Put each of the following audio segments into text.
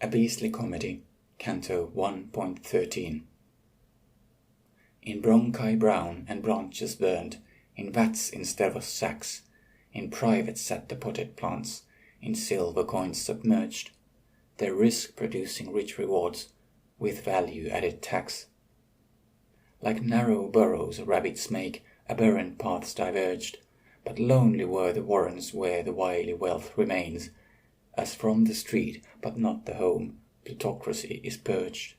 A Beastly Comedy, Canto 1.13. In bronchi brown and branches burned, in vats instead of sacks, in private sat the potted plants, in silver coins submerged, their risk producing rich rewards, with value-added tax. Like narrow burrows rabbits make, aberrant paths diverged, but lonely were the warrens where the wily wealth remains, as from the street, but not the home, plutocracy is purged.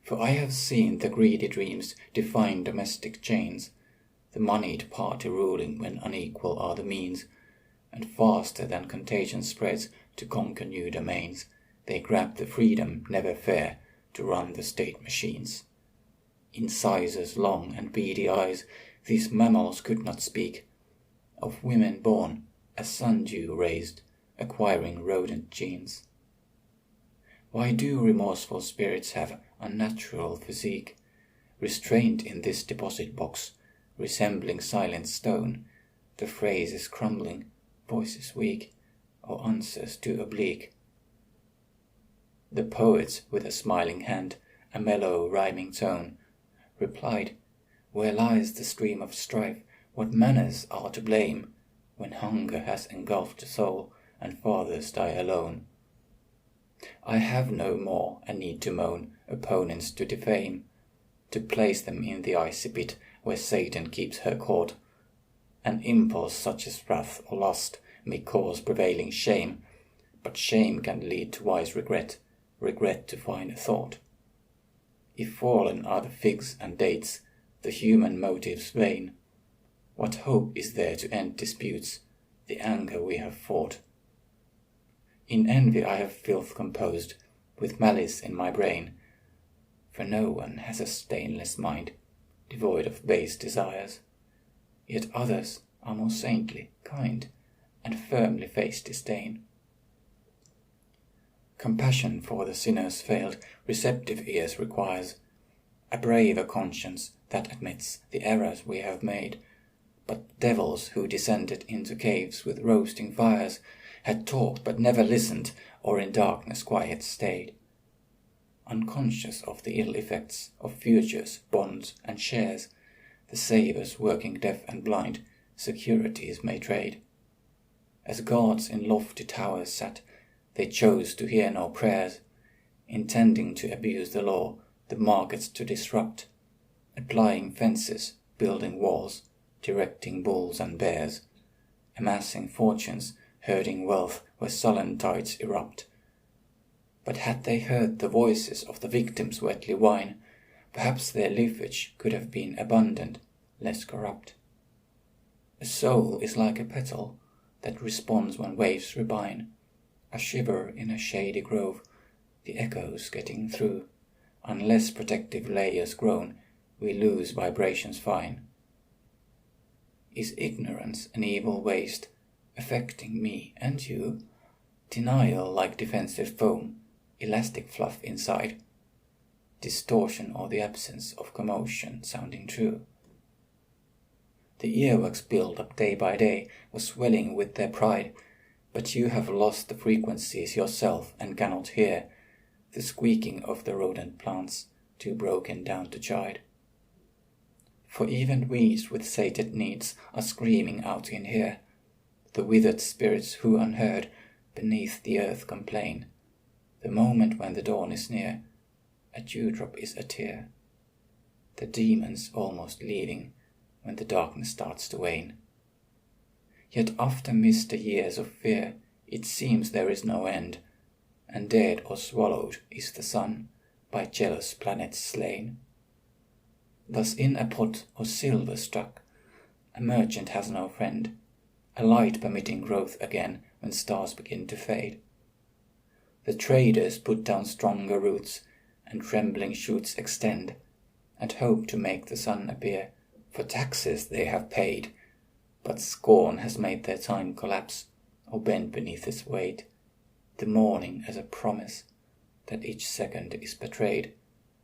For I have seen the greedy dreams define domestic chains, the moneyed party ruling when unequal are the means, and faster than contagion spreads to conquer new domains, they grab the freedom never fair to run the state machines. Incisors long and beady eyes, these mammals could not speak, of women born, as sundew raised, acquiring rodent genes. Why do remorseful spirits have unnatural physique, restrained in this deposit box, resembling silent stone? The phrase is crumbling, voices weak, or answers too oblique. The poet, with a smiling hand, a mellow rhyming tone, replied, "Where lies the stream of strife? What manners are to blame, when hunger has engulfed the soul, and fathers die alone? I have no more a need to moan, opponents to defame, to place them in the icy pit where Satan keeps her court. An impulse such as wrath or lust may cause prevailing shame, but shame can lead to wise regret, regret to finer thought. If fallen are the figs and dates, the human motives vain, what hope is there to end disputes, the anger we have fought? In envy I have filth composed, with malice in my brain, for no one has a stainless mind, devoid of base desires. Yet others are more saintly, kind, and firmly face disdain. Compassion for the sinner's failed, receptive ears requires, a braver conscience that admits the errors we have made. But devils who descended into caves with roasting fires had talked but never listened, or in darkness quiet stayed. Unconscious of the ill effects of futures, bonds, and shares, the savers working deaf and blind, securities may trade. As gods in lofty towers sat, they chose to hear no prayers, intending to abuse the law, the markets to disrupt, applying fences, building walls, directing bulls and bears, amassing fortunes, herding wealth where sullen tides erupt. But had they heard the voices of the victims wetly whine, perhaps their leafage could have been abundant, less corrupt. A soul is like a petal that responds when waves repine, a shiver in a shady grove, the echoes getting through. Unless protective layers grown, we lose vibrations fine. Is ignorance an evil waste, affecting me and you? Denial like defensive foam, elastic fluff inside, distortion or the absence of commotion sounding true. The earwax build up day by day was swelling with their pride, but you have lost the frequencies yourself and cannot hear the squeaking of the rodent plants, too broken down to chide. For even weeds with sated needs are screaming out in here, the withered spirits who unheard beneath the earth complain. The moment when the dawn is near, a dewdrop is a tear, the demons almost leaving when the darkness starts to wane. Yet after misty years of fear, it seems there is no end, and dead or swallowed is the sun, by jealous planets slain. Thus in a pot or silver struck, a merchant has no friend, a light permitting growth again when stars begin to fade. The traders put down stronger roots, and trembling shoots extend, and hope to make the sun appear, for taxes they have paid, but scorn has made their time collapse, or bend beneath its weight, the morning as a promise that each second is betrayed,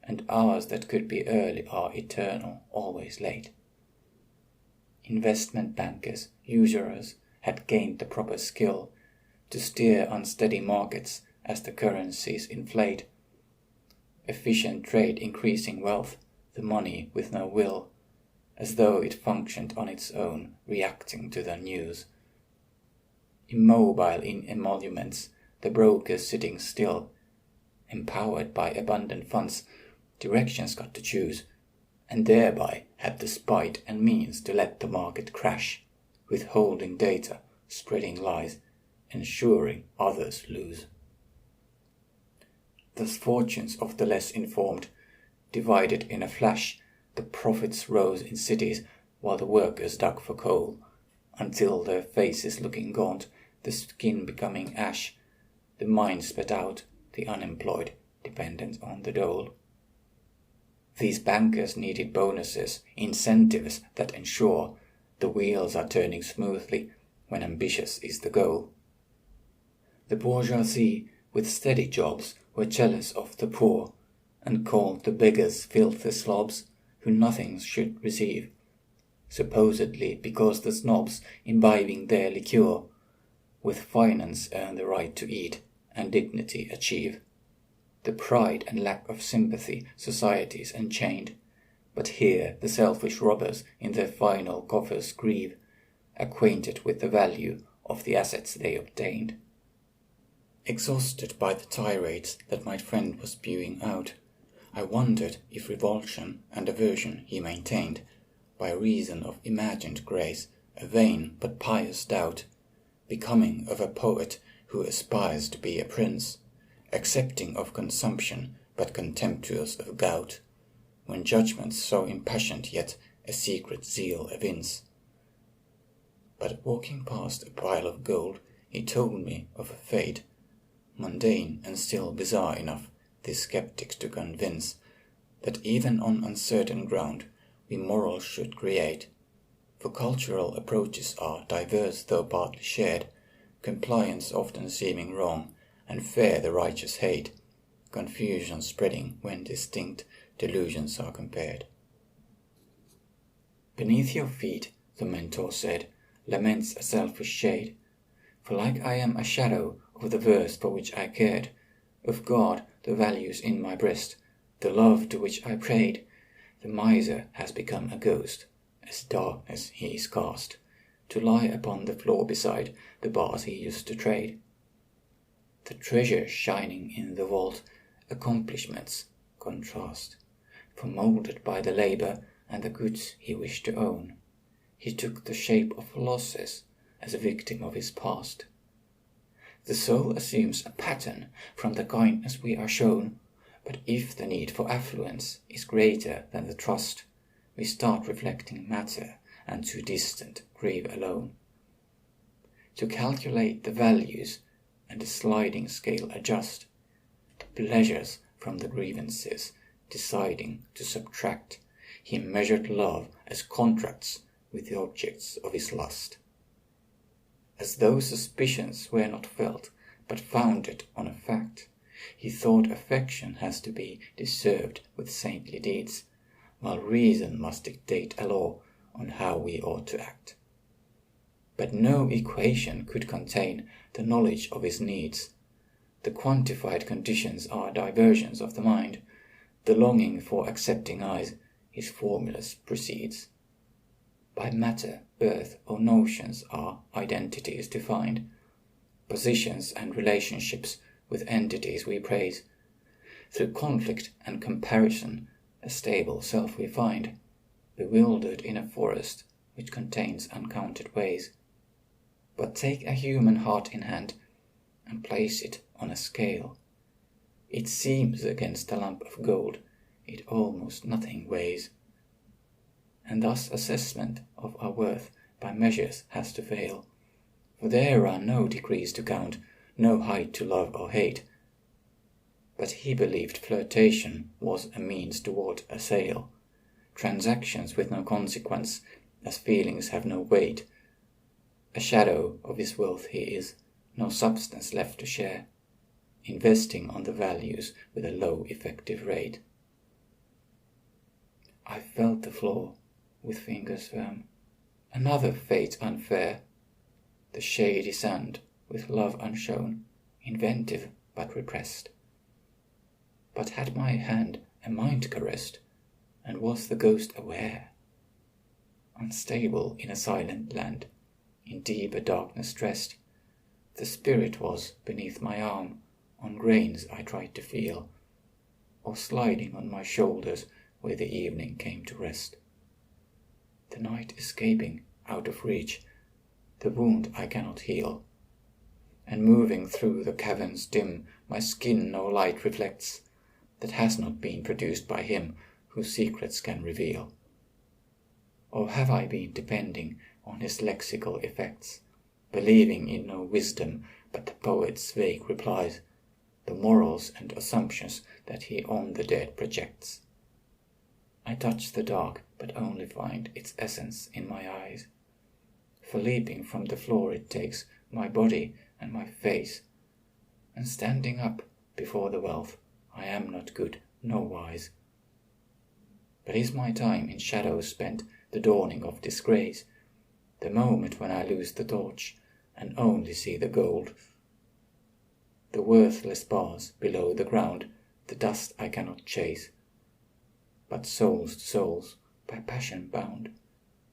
and hours that could be early are eternal, always late. Investment bankers, usurers, had gained the proper skill to steer unsteady markets as the currencies inflate. Efficient trade increasing wealth, the money with no will, as though it functioned on its own, reacting to the news. Immobile in emoluments, the brokers sitting still, empowered by abundant funds, directions got to choose, and thereby had the spite and means to let the market crash, withholding data, spreading lies, ensuring others lose. Thus fortunes of the less informed, divided in a flash, the profits rose in cities while the workers dug for coal, until their faces looking gaunt, the skin becoming ash, the mind spat out, the unemployed dependent on the dole. These bankers needed bonuses, incentives that ensure the wheels are turning smoothly when ambitious is the goal. The bourgeoisie with steady jobs were jealous of the poor, and called the beggars filthy slobs who nothing should receive, supposedly because the snobs, imbibing their liqueur, with finance earn the right to eat and dignity achieve. The pride and lack of sympathy societies enchained, but here the selfish robbers in their final coffers grieve, acquainted with the value of the assets they obtained. Exhausted by the tirades that my friend was spewing out, I wondered if revulsion and aversion he maintained, by reason of imagined grace, a vain but pious doubt, becoming of a poet who aspires to be a prince, accepting of consumption but contemptuous of gout, when judgments so impassioned yet a secret zeal evince. But walking past a pile of gold, he told me of a fate, mundane and still bizarre enough this skeptics to convince, that even on uncertain ground we morals should create, for cultural approaches are diverse though partly shared, compliance often seeming wrong, and fair the righteous hate, confusion spreading when distinct delusions are compared. Beneath your feet, the mentor said, laments a selfish shade, for like I am a shadow of the verse for which I cared, of God the values in my breast, the love to which I prayed, the miser has become a ghost, as darkness he is cast, to lie upon the floor beside the bars he used to trade. The treasure shining in the vault, accomplishments contrast, for moulded by the labor and the goods he wished to own, he took the shape of losses as a victim of his past. The soul assumes a pattern from the kindness we are shown, but if the need for affluence is greater than the trust, we start reflecting matter and too distant grieve alone. To calculate the values and the sliding scale adjust, the pleasures from the grievances, deciding to subtract, he measured love as contracts with the objects of his lust. As though suspicions were not felt, but founded on a fact, he thought affection has to be deserved with saintly deeds, while reason must dictate a law on how we ought to act. But no equation could contain the knowledge of his needs. The quantified conditions are diversions of the mind. The longing for accepting eyes his formulas proceeds. By matter, birth, or notions are identities defined. Positions and relationships with entities we praise. Through conflict and comparison, a stable self we find, bewildered in a forest which contains uncounted ways. But take a human heart in hand and place it on a scale. It seems against a lump of gold it almost nothing weighs. And thus assessment of our worth by measures has to fail, for there are no degrees to count, no height to love or hate. But he believed flirtation was a means toward a sale, transactions with no consequence, as feelings have no weight. A shadow of his wealth he is, no substance left to share, investing on the values with a low effective rate. I felt the floor with fingers firm. Another fate unfair, the shady sand with love unshown, inventive but repressed. But had my hand a mind caressed, and was the ghost aware? Unstable in a silent land, in deeper darkness dressed, the spirit was beneath my arm, on grains I tried to feel, or sliding on my shoulders where the evening came to rest. The night escaping, out of reach, the wound I cannot heal, and moving through the caverns dim, my skin no light reflects, that has not been produced by him whose secrets can reveal. Or have I been depending on his lexical effects, believing in no wisdom but the poet's vague replies, the morals and assumptions that he on the dead projects? I touch the dark, but only find its essence in my eyes, for leaping from the floor it takes my body and my face, and standing up before the wealth I am not good nor wise. But is my time in shadows spent the dawning of disgrace, the moment when I lose the torch and only see the gold, the worthless bars below the ground, the dust I cannot chase, but souls to souls by passion bound,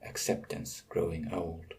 acceptance growing old?